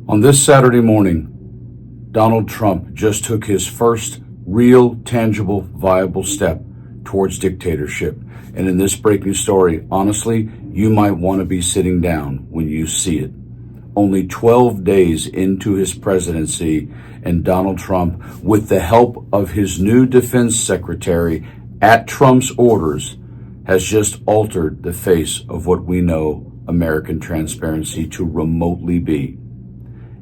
On this Saturday morning, Donald Trump just took his first real, tangible, viable step towards dictatorship. And in this breaking story, honestly, you might want to be sitting down when you see it. Only 12 days into his presidency, and Donald Trump, with the help of his new defense secretary at Trump's orders, has just altered the face of what we know American transparency to remotely be.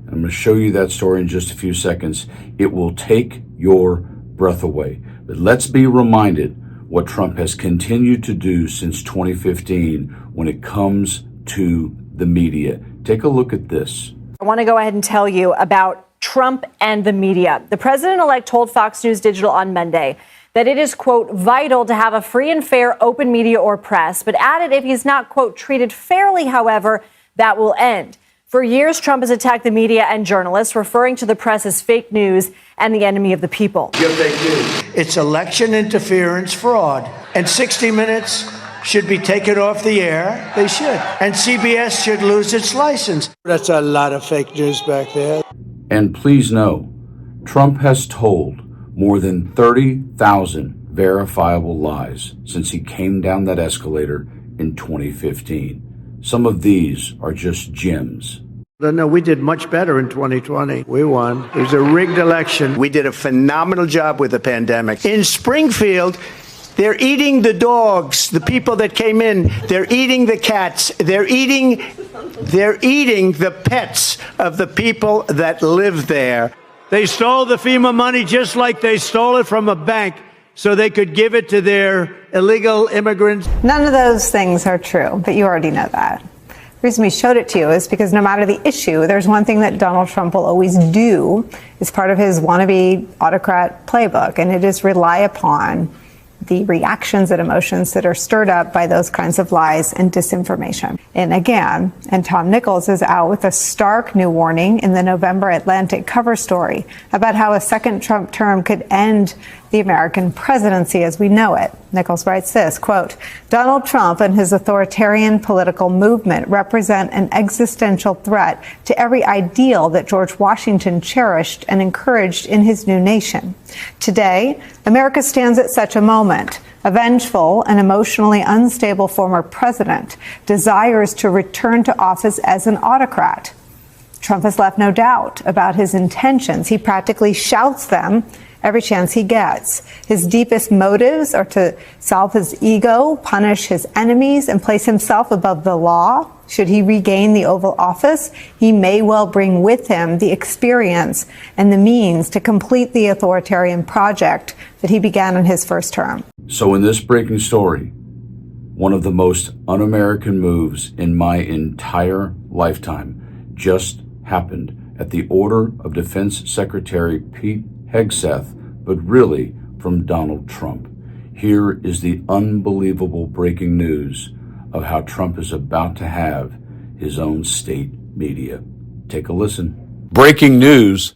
I'm going to show you that story in just a few seconds. It will take your breath away. But let's be reminded what Trump has continued to do since 2015 when it comes to the media. Take a look at this. I want to go ahead and tell you about Trump and the media. The president-elect told Fox News Digital on Monday that it is, quote, vital to have a free and fair open media or press, but added if he's not, quote, treated fairly, however, that will end. For years, Trump has attacked the media and journalists, referring to the press as fake news and the enemy of the people. You're fake news. It's election interference fraud. And 60 Minutes should be taken off the air. They should. And CBS should lose its license. That's a lot of fake news back there. And please know, Trump has told more than 30,000 verifiable lies since he came down that escalator in 2015. Some of these are just gems. No, we did much better in 2020. We won. It was a rigged election. We did a phenomenal job with the pandemic. In Springfield, they're eating the dogs, the people that came in. They're eating the cats. They're eating the pets of the people that live there. They stole the FEMA money just like they stole it from a bank so they could give it to their illegal immigrants. None of those things are true, but you already know that. The reason we showed it to you is because no matter the issue, there's one thing that Donald Trump will always do as part of his wannabe autocrat playbook, and it is rely upon the reactions and emotions that are stirred up by those kinds of lies and disinformation. And Tom Nichols is out with a stark new warning in the November Atlantic cover story about how a second Trump term could end the American presidency as we know it. Nichols writes this, quote, Donald Trump and his authoritarian political movement represent an existential threat to every ideal that George Washington cherished and encouraged in his new nation. Today, America stands at such a moment. A vengeful and emotionally unstable former president desires to return to office as an autocrat. Trump has left no doubt about his intentions. He practically shouts them every chance he gets. His deepest motives are to salve his ego, punish his enemies, and place himself above the law. Should he regain the Oval Office, he may well bring with him the experience and the means to complete the authoritarian project that he began in his first term. So in this breaking story, one of the most un-American moves in my entire lifetime just happened at the order of Defense Secretary Pete Hegseth, but really from Donald Trump. Here is the unbelievable breaking news of how Trump is about to have his own state media. Take a listen. Breaking news: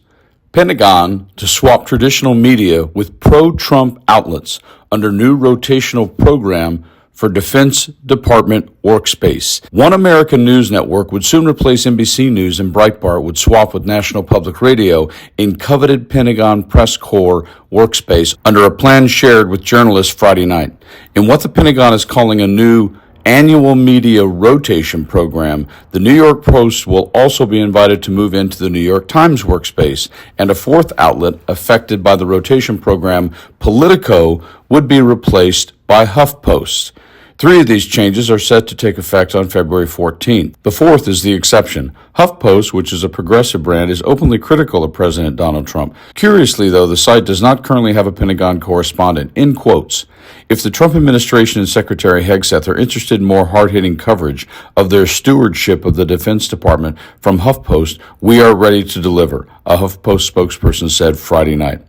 Pentagon to swap traditional media with pro-Trump outlets under new rotational program for Defense Department workspace. One American news network would soon replace NBC News, and Breitbart would swap with National Public Radio in coveted Pentagon press corps workspace under a plan shared with journalists Friday night. In what the Pentagon is calling a new annual media rotation program, the New York Post will also be invited to move into the New York Times workspace, and a fourth outlet affected by the rotation program, Politico, would be replaced by HuffPost. 3 of these changes are set to take effect on February 14th. The fourth is the exception. HuffPost, which is a progressive brand, is openly critical of President Donald Trump. Curiously, though, the site does not currently have a Pentagon correspondent. In quotes, if the Trump administration and Secretary Hegseth are interested in more hard-hitting coverage of their stewardship of the Defense Department from HuffPost, we are ready to deliver, a HuffPost spokesperson said Friday night.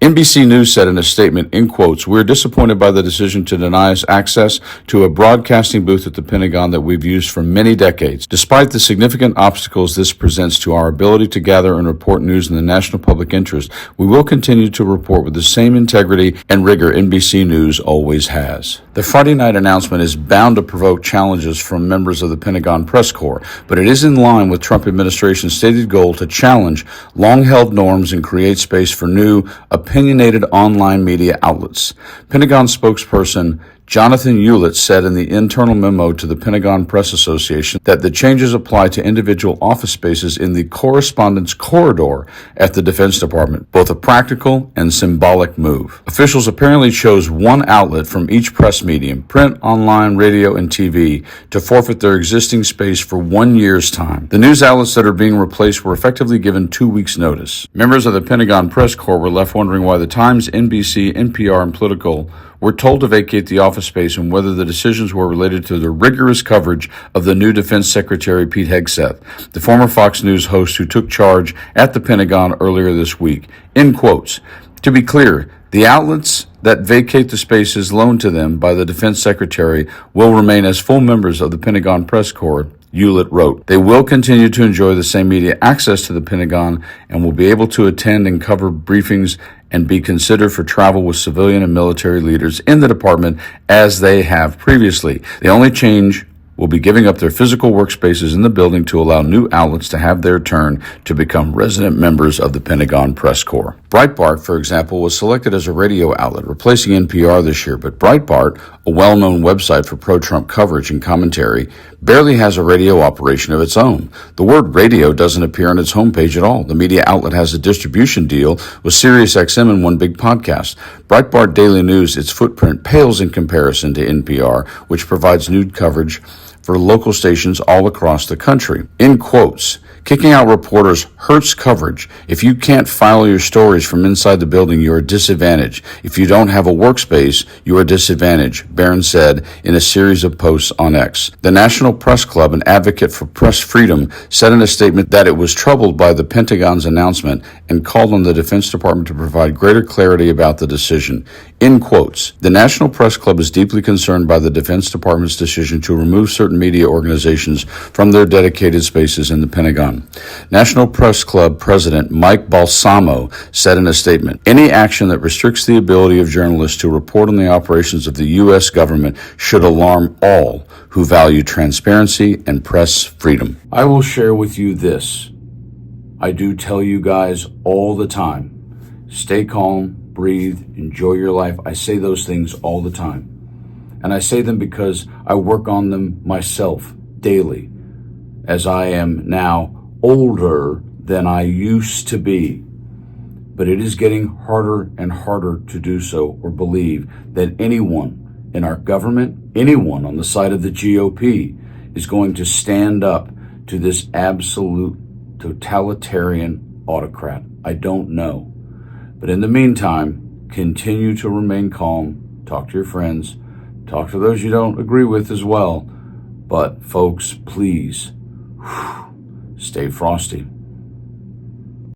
NBC News said in a statement, in quotes, "We're disappointed by the decision to deny us access to a broadcasting booth at the Pentagon that we've used for many decades. Despite the significant obstacles this presents to our ability to gather and report news in the national public interest, we will continue to report with the same integrity and rigor NBC News always has." The Friday night announcement is bound to provoke challenges from members of the Pentagon press corps, but it is in line with Trump administration's stated goal to challenge long-held norms and create space for new, opinionated online media outlets. Pentagon spokesperson Jonathan Hewlett said in the internal memo to the Pentagon Press Association that the changes apply to individual office spaces in the correspondence corridor at the Defense Department, both a practical and symbolic move. Officials apparently chose one outlet from each press medium, print, online, radio, and TV, to forfeit their existing space for 1 year's time. The news outlets that are being replaced were effectively given 2 weeks' notice. Members of the Pentagon Press Corps were left wondering why the Times, NBC, NPR, and Politico were told to vacate the office space and whether the decisions were related to the rigorous coverage of the new Defense Secretary Pete Hegseth, the former Fox News host who took charge at the Pentagon earlier this week. In quotes, "To be clear, the outlets that vacate the spaces loaned to them by the Defense Secretary will remain as full members of the Pentagon Press Corps," Hewlett wrote. "They will continue to enjoy the same media access to the Pentagon and will be able to attend and cover briefings and be considered for travel with civilian and military leaders in the department as they have previously. The only change will be giving up their physical workspaces in the building to allow new outlets to have their turn to become resident members of the Pentagon Press Corps." Breitbart, for example, was selected as a radio outlet, replacing NPR this year, but Breitbart, a well-known website for pro-Trump coverage and commentary, barely has a radio operation of its own. The word radio doesn't appear on its homepage at all. The media outlet has a distribution deal with SiriusXM and One Big Podcast. Breitbart Daily News, its footprint pales in comparison to NPR, which provides news coverage for local stations all across the country. In quotes, "Kicking out reporters hurts coverage. If you can't file your stories from inside the building, you are disadvantaged. If you don't have a workspace, you are disadvantaged," Barron said in a series of posts on X. The National Press Club, an advocate for press freedom, said in a statement that it was troubled by the Pentagon's announcement and called on the Defense Department to provide greater clarity about the decision. In quotes, "The National Press Club is deeply concerned by the Defense Department's decision to remove certain media organizations from their dedicated spaces in the Pentagon." National Press Club President Mike Balsamo said in a statement, "Any action that restricts the ability of journalists to report on the operations of the U.S. government should alarm all who value transparency and press freedom." I will share with you this. I do tell you guys all the time, stay calm, breathe, enjoy your life. I say those things all the time. And I say them because I work on them myself daily, as I am now older than I used to be. But it is getting harder and harder to do so or believe that anyone in our government, anyone on the side of the GOP, is going to stand up to this absolute totalitarian autocrat. I don't know. But in the meantime, continue to remain calm, talk to your friends, talk to those you don't agree with as well. But folks, please, stay frosty.